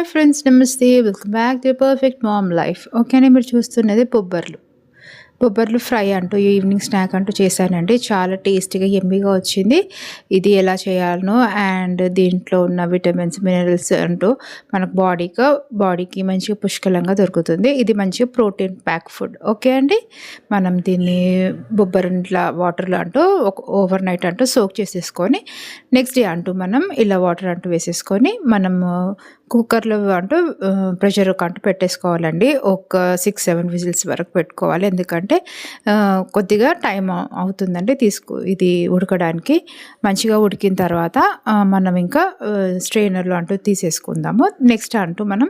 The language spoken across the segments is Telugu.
హాయ్ ఫ్రెండ్స్, నమస్తే. Welcome back to perfect mom life. ఓకేనే, మీరు చూస్తున్నది బొబ్బర్లు. బొబ్బర్లు ఫ్రై అంటూ ఈవినింగ్ స్నాక్ అంటూ చేశానండి. చాలా టేస్టీగా యమ్మీగా వచ్చింది. ఇది ఎలా చేయాలనో అండ్ దీంట్లో ఉన్న విటమిన్స్ మినరల్స్ అంటూ మనకు బాడీకి మంచిగా పుష్కలంగా దొరుకుతుంది. ఇది మంచిగా ప్రోటీన్ ప్యాక్ ఫుడ్. ఓకే అండి, మనం దీన్ని బొబ్బర్ల వాటర్లో అంటూ ఓవర్ నైట్ అంటూ సోక్ చేసేసుకొని నెక్స్ట్ డే అంటూ మనం ఇలా వాటర్ అంటూ వేసేసుకొని మనము కుక్కర్లో అంటూ ప్రెషర్ అంటూ పెట్టేసుకోవాలండి. ఒక 6-7 విజిల్స్ వరకు పెట్టుకోవాలి. ఎందుకంటే కొద్దిగా టైం అవుతుందండి ఇది ఉడకడానికి. మంచిగా ఉడికిన తర్వాత మనం ఇంకా స్ట్రెయినర్లో అంటూ తీసేసుకుందాము. నెక్స్ట్ అంటూ మనం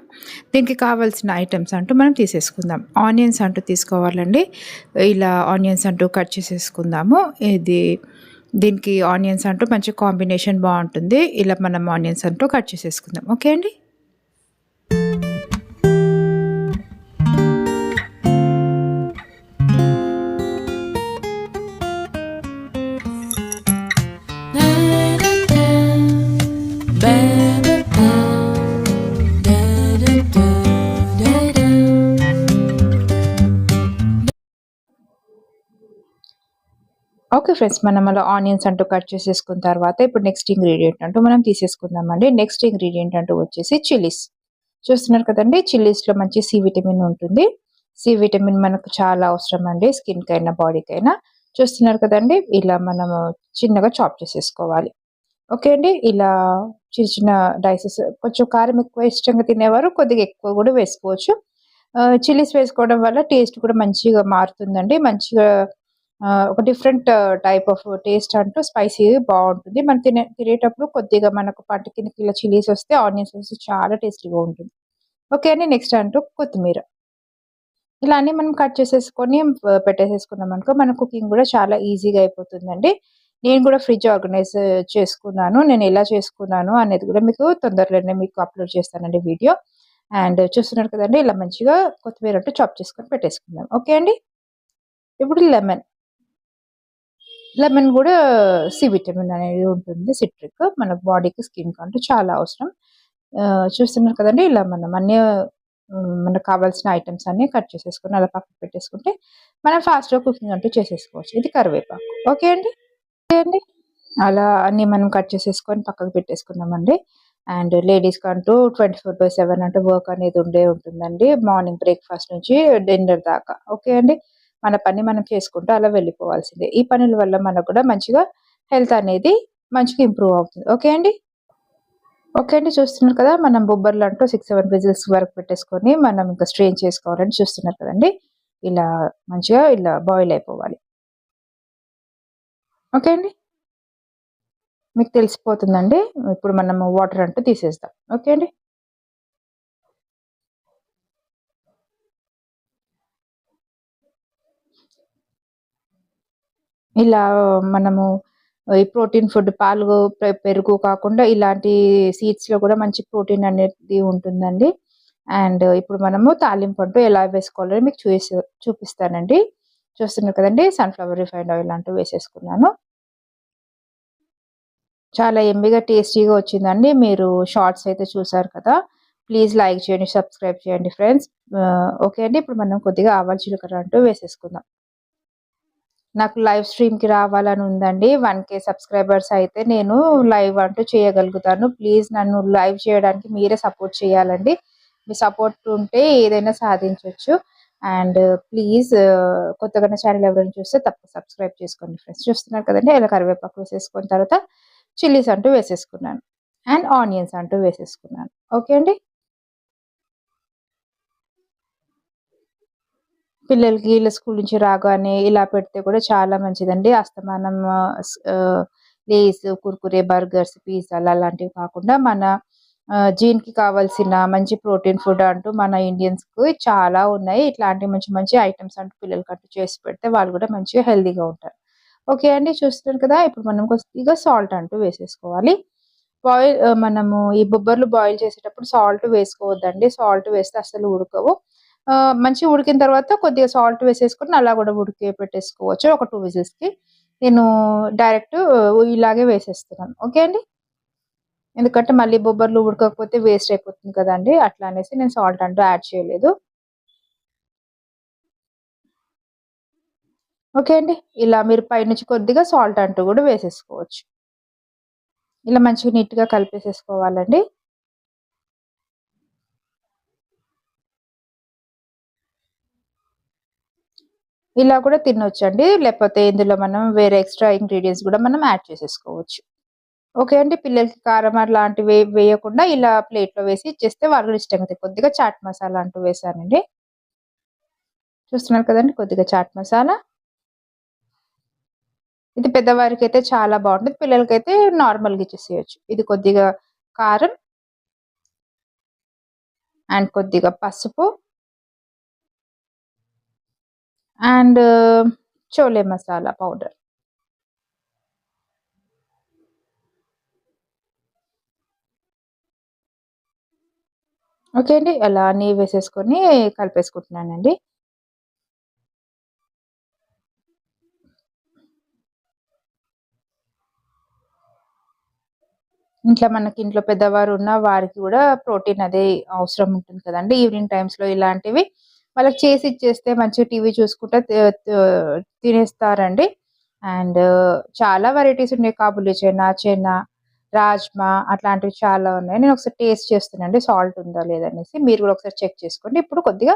దీనికి కావాల్సిన ఐటమ్స్ అంటూ మనం తీసేసుకుందాం. ఆనియన్స్ అంటూ తీసుకోవాలండి. ఇలా ఆనియన్స్ అంటూ కట్ చేసేసుకుందాము. దీనికి ఆనియన్స్ అంటూ మంచి కాంబినేషన్ బాగుంటుంది. ఇలా మనం ఆనియన్స్ అంటూ కట్ చేసేసుకుందాం. ఓకే అండి. ఓకే ఫ్రెండ్స్, మనం అలా ఆనియన్స్ అంటూ కట్ చేసేసుకున్న తర్వాత ఇప్పుడు నెక్స్ట్ ఇంగ్రీడియంట్ అంటూ మనం తీసేసుకుందామండి. నెక్స్ట్ ఇంగ్రీడియంట్ అంటూ వచ్చేసి చిల్లీస్. చూస్తున్నారు కదండి, చిల్లీస్లో మంచి సి విటమిన్ ఉంటుంది. సి విటమిన్ మనకు చాలా అవసరం అండి, స్కిన్కైనా బాడీకైనా. చూస్తున్నారు కదండి, ఇలా మనము చిన్నగా చాప్ చేసేసుకోవాలి. ఓకే అండి, ఇలా చిన్న చిన్న డైసెస్. కొంచెం కారం ఎక్కువ ఇష్టంగా తినేవారు కొద్దిగా ఎక్కువ కూడా వేసుకోవచ్చు. చిల్లీస్ వేసుకోవడం వల్ల టేస్ట్ కూడా మంచిగా మారుతుందండి. మంచిగా ఒక డిఫరెంట్ టైప్ ఆఫ్ టేస్ట్ అంటూ స్పైసీ బాగుంటుంది. మనం తినేటప్పుడు కొద్దిగా మనకు పంట కిందకి ఇలా చిల్లీస్ వస్తే, ఆనియన్స్ వస్తే చాలా టేస్టీగా ఉంటుంది. ఓకే అండి, నెక్స్ట్ అంటూ కొత్తిమీర. ఇలా అన్నీ మనం కట్ చేసేసుకొని పెట్టేసేసుకున్నాం అనుకో, మన కుకింగ్ కూడా చాలా ఈజీగా అయిపోతుందండి. నేను కూడా ఫ్రిడ్జ్ ఆర్గనైజ్ చేసుకున్నాను. నేను ఎలా చేసుకున్నాను అనేది కూడా మీకు తొందరలోనే మీకు అప్లోడ్ చేస్తానండి వీడియో. అండ్ చూస్తున్నారు కదండి, ఇలా మంచిగా కొత్తిమీర అంటూ చాప్ చేసుకొని పెట్టేసుకుందాం. ఓకే అండి. ఇప్పుడు లెమన్ కూడా సి విటమిన్ అనేది ఉంటుంది. సిట్రిక్ మన బాడీకి, స్కిన్కి అంటూ చాలా అవసరం. చూస్తున్నారు కదండి, ఇలా మనం అన్నీ మనకు కావాల్సిన ఐటమ్స్ అన్నీ కట్ చేసేసుకొని అలా పక్కకు పెట్టేసుకుంటే మనం ఫాస్ట్గా కుకింగ్ అంటూ చేసేసుకోవచ్చు. ఇది కరివేపాకు. ఓకే అండి. అలా అన్నీ మనం కట్ చేసేసుకొని పక్కకు పెట్టేసుకున్నామండి. అండ్ లేడీస్కి అంటూ 24/7 అంటే వర్క్ అనేది ఉంటుందండి. మార్నింగ్ బ్రేక్ఫాస్ట్ నుంచి డిన్నర్ దాకా. ఓకే అండి, మన పని మనం చేసుకుంటూ అలా వెళ్ళిపోవాల్సిందే. ఈ పనుల వల్ల మనకు కూడా మంచిగా హెల్త్ అనేది మంచిగా ఇంప్రూవ్ అవుతుంది. ఓకే అండి. ఓకే అండి, చూస్తున్నారు కదా, మనం బొబ్బర్లు అంటూ 6-7 విజిల్స్ వరకు పెట్టేసుకొని మనం ఇంకా స్ట్రెయిన్ చేసుకోవాలని చూస్తున్నారు కదండి. ఇలా మంచిగా ఇలా బాయిల్ అయిపోవాలి. ఓకే అండి, మీకు తెలిసిపోతుందండి. ఇప్పుడు మనము వాటర్ అంటూ తీసేద్దాం. ఓకే అండి. ఇలా మనము ఈ ప్రోటీన్ ఫుడ్ పాలు, పెరుగు కాకుండా ఇలాంటి సీడ్స్‌లో కూడా మంచి ప్రోటీన్ అనేది ఉంటుందండి. అండ్ ఇప్పుడు మనము తాలింపు అంటూ ఎలా వేసుకోవాలో మీకు చూపిస్తానండి. చూస్తున్నారు కదండీ, సన్‌ఫ్లవర్ రిఫైన్డ్ ఆయిల్ అంటూ వేసేసుకున్నాను. చాలా యమ్మీగా టేస్టీగా వచ్చిందండి. మీరు షార్ట్స్ అయితే చూసారు కదా. ప్లీజ్ లైక్ చేయండి, సబ్స్క్రైబ్ చేయండి ఫ్రెండ్స్. ఓకే అండి, ఇప్పుడు మనం కొద్దిగా ఆవాల జీలకర్ర అంటూ వేసేసుకుందాం. నాకు లైవ్ స్ట్రీమ్‌కి రావాలని ఉందండి. 1K సబ్స్క్రైబర్స్ అయితే నేను లైవ్ అంటూ చేయగలుగుతాను. ప్లీజ్ నన్ను లైవ్ చేయడానికి మీరే సపోర్ట్ చేయాలండి. మీ సపోర్ట్ ఉంటే ఏదైనా సాధించొచ్చు. అండ్ ప్లీజ్ కొత్తగా నా ఛానల్ ఎవరైనా చూస్తే తప్పక సబ్స్క్రైబ్ చేసుకోండి ఫ్రెండ్స్. చూస్తున్నారు కదండీ, ఇలా కరివేపాకు వేసేసుకున్న తర్వాత చిల్లీస్ అంటూ వేసేసుకున్నాను. అండ్ ఆనియన్స్ అంటూ వేసేసుకున్నాను. ఓకే అండి. పిల్లలకి ఇలా స్కూల్ నుంచి రాగానే ఇలా పెడితే కూడా చాలా మంచిదండి. అస్తమానం లేస్, కుర్కురే, బర్గర్స్, పిజ్జాలు అలాంటివి కాకుండా మన జీన్‌కి కావాల్సిన మంచి ప్రోటీన్ ఫుడ్ అంటూ మన ఇండియన్స్‌కి చాలా ఉన్నాయి. ఇట్లాంటి మంచి మంచి ఐటెమ్స్ అంటూ పిల్లలకంటూ చేసి పెడితే వాళ్ళు కూడా మంచిగా హెల్తీగా ఉంటారు. ఓకే అండి, చూస్తున్నారు కదా. ఇప్పుడు మనం కొద్దిగా సాల్ట్ అంటూ వేసేసుకోవాలి. మనము ఈ బొబ్బర్లు బాయిల్ చేసేటప్పుడు సాల్ట్ వేసుకోవద్దండి. సాల్ట్ వేస్తే అస్సలు ఉడకవు. మంచిగా ఉడికిన తర్వాత కొద్దిగా సాల్ట్ వేసేసుకొని అలా కూడా పెట్టేసుకోవచ్చు ఒక 2 విజిల్స్‌కి. నేను డైరెక్ట్ ఇలాగే వేసేస్తున్నాను. ఓకే అండి. ఎందుకంటే మళ్ళీ బొబ్బర్లు ఉడకకపోతే వేస్ట్ అయిపోతుంది కదండి, అట్లా అనేసి నేను సాల్ట్ అంటూ యాడ్ చేయలేదు. ఓకే అండి, ఇలా మీరు పైనుంచి కొద్దిగా సాల్ట్ అంటూ కూడా వేసేసుకోవచ్చు. ఇలా మంచిగా నీట్గా కలిపేసేసుకోవాలండి. ఇలా కూడా తినొచ్చండి, లేకపోతే ఇందులో మనం వేరే ఎక్స్ట్రా ఇంగ్రీడియంట్స్ కూడా మనం యాడ్ చేసేసుకోవచ్చు. ఓకే అండి, పిల్లలకి కారం అట్లాంటివి వేయకుండా ఇలా ప్లేట్లో వేసి ఇచ్చేస్తే వాళ్ళు కూడా ఇష్టంగా తింటారు. కొద్దిగా చాట్ మసాలా అంటూ వేసానండి. చూస్తున్నారు కదండి, కొద్దిగా చాట్ మసాలా. ఇది పెద్దవారికి అయితే చాలా బాగుంటుంది, పిల్లలకైతే నార్మల్గా ఇచ్చేసేయచ్చు. ఇది కొద్దిగా కారం అండ్ కొద్దిగా పసుపు and chole masala powder. Okay అండి, అలా అన్నీ వేసేసుకొని కలిపేసుకుంటున్నానండి. ఇంట్లో పెద్దవారు ఉన్న వారికి కూడా ప్రోటీన్ అదే అవసరం ఉంటుంది కదండి. ఈవినింగ్ టైమ్స్‌లో ఇలాంటివి వాళ్ళకి చేసి ఇచ్చేస్తే మంచిగా టీవీ చూసుకుంటా తినేస్తారండి. అండ్ చాలా వెరైటీస్ ఉన్నాయి. కాబూలి చెనా, రాజ్మా అట్లాంటివి చాలా ఉన్నాయి. నేను ఒకసారి టేస్ట్ చేస్తున్నానండి సాల్ట్ ఉందా లేదా అనేసి. మీరు కూడా ఒకసారి చెక్ చేసుకోండి. ఇప్పుడు కొద్దిగా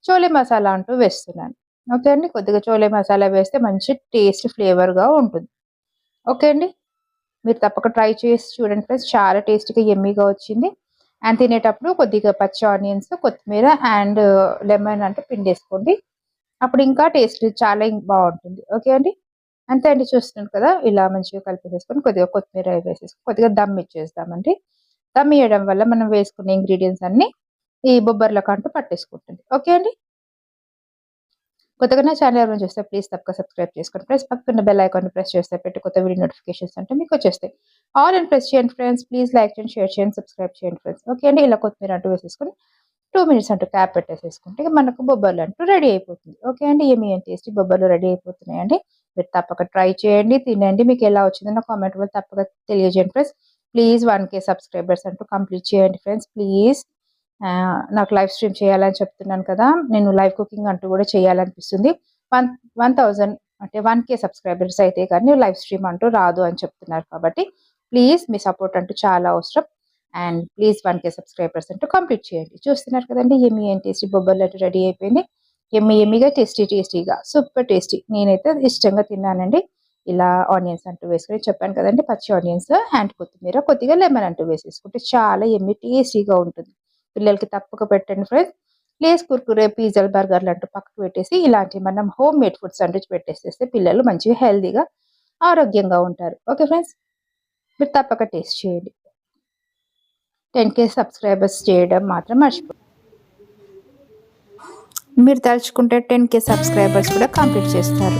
చోలే మసాలా అంటూ వేస్తున్నాను. ఓకే అండి, కొద్దిగా చోలే మసాలా వేస్తే మంచి టేస్ట్ ఫ్లేవర్‌గా ఉంటుంది. ఓకే అండి, మీరు తప్పక ట్రై చేసి చూడండి ఫ్రెండ్స్. చాలా టేస్టీగా యమ్మీగా వచ్చింది. అండ్ తినేటప్పుడు కొద్దిగా పచ్చి ఆనియన్స్, కొత్తిమీర అండ్ లెమన్ అంటే పిండేసుకోండి. అప్పుడు ఇంకా టేస్ట్ చాలా బాగుంటుంది. ఓకే అండి, అంతే అండి. చూస్తున్నారు కదా, ఇలా మంచిగా కలిపేసేసుకొని కొద్దిగా కొత్తిమీర వేసేసుకొని కొద్దిగా దమ్ ఇచ్చేస్తామండి. దమ్ ఇయ్యడం వల్ల మనం వేసుకునే ఇంగ్రీడియంట్స్ అన్నీ ఈ బొబ్బర్లకంటూ పట్టేసుకుంటుంది. ఓకే అండి, కొత్తగా నా ఛానల్ ఎవరైనా చూస్తే ప్లీజ్ తప్పక సబ్స్క్రైబ్ చేసుకోండి. పక్కన బెల్ ఐకాన్ ప్రెస్ చేస్తే పెట్టి కొత్త వీడియో నోటిఫికేషన్స్ అంటే మీకు వచ్చేస్తాయి. ఆల్ అని ప్రెస్ చేయండి ఫ్రెండ్స్. ప్లీజ్ లైక్ చేయండి, షేర్ చేయండి, సబ్స్క్రైబ్ చేయండి ఫ్రెండ్స్. ఓకే అండి, ఇలా కొత్తిమీర అంటూ వేసేసుకొని 2 మినిట్స్ అంటూ క్యాప్ పెట్టేసేసుకుంటే మనకు బొబ్బర్లు అంటూ రెడీ అయిపోతుంది. ఓకే అండి, యమ్మీ అండ్ టేస్టీ బొబ్బర్లు రెడీ అయిపోతున్నాయండి. మీరు తప్పక ట్రై చేయండి, తినండి. మీకు ఎలా వచ్చిందో నా కామెంట్ వల్ల తప్పక తెలియజేయండి ఫ్రెండ్స్. ప్లీజ్ 1K సబ్స్క్రైబర్స్ అంటూ కంప్లీట్ చేయండి ఫ్రెండ్స్ ప్లీజ్. నాకు లైవ్ స్ట్రీమ్ చేయాలని చెప్తున్నాను కదా, నేను లైవ్ కుకింగ్ అంటూ కూడా చేయాలనిపిస్తుంది. 1000 అంటే 1K సబ్స్క్రైబర్స్ అయితే కానీ లైవ్ స్ట్రీమ్ అంటూ రాదు అని చెప్తున్నారు. కాబట్టి ప్లీజ్ మీ సపోర్ట్ అంటూ చాలా అవసరం. అండ్ ప్లీజ్ 1K సబ్స్క్రైబర్స్ అంటూ కంప్లీట్ చేయండి. చూస్తున్నారు కదండి, యమ్మీ అండ్ టేస్టీ బొబ్బర్లు అంటూ రెడీ అయిపోయింది. యమ్మీగా టేస్టీగా సూపర్ టేస్టీ. నేనైతే ఇష్టంగా తిన్నానండి. ఇలా ఆనియన్స్ అంటూ వేసుకొని చెప్పాను కదండి, పచ్చి ఆనియన్స్ అండ్ కొత్తిమీర, కొద్దిగా లెమన్ అంటూ వేసేసుకుంటే చాలా యమ్మీ టేస్టీగా ఉంటుంది. పిల్లలకి తప్పక పెట్టండి ఫ్రెండ్స్. లేస్ కుర్కురే, పిజ్జాలు, బర్గర్లు అంటూ పక్కకు పెట్టేసి ఇలాంటి మనం హోమ్ మేడ్ ఫుడ్ శాండ్విచ్ పెట్టేసేస్తే పిల్లలు మంచిగా హెల్తీగా ఆరోగ్యంగా ఉంటారు. ఓకే ఫ్రెండ్స్, మీరు తప్పక టేస్ట్ చేయండి. 10K సబ్స్క్రైబర్స్ చేయడం మాత్రం మర్చిపోండి. మీరు తలుచుకుంటే 10K సబ్స్క్రైబర్స్ కూడా కంప్లీట్ చేస్తారు.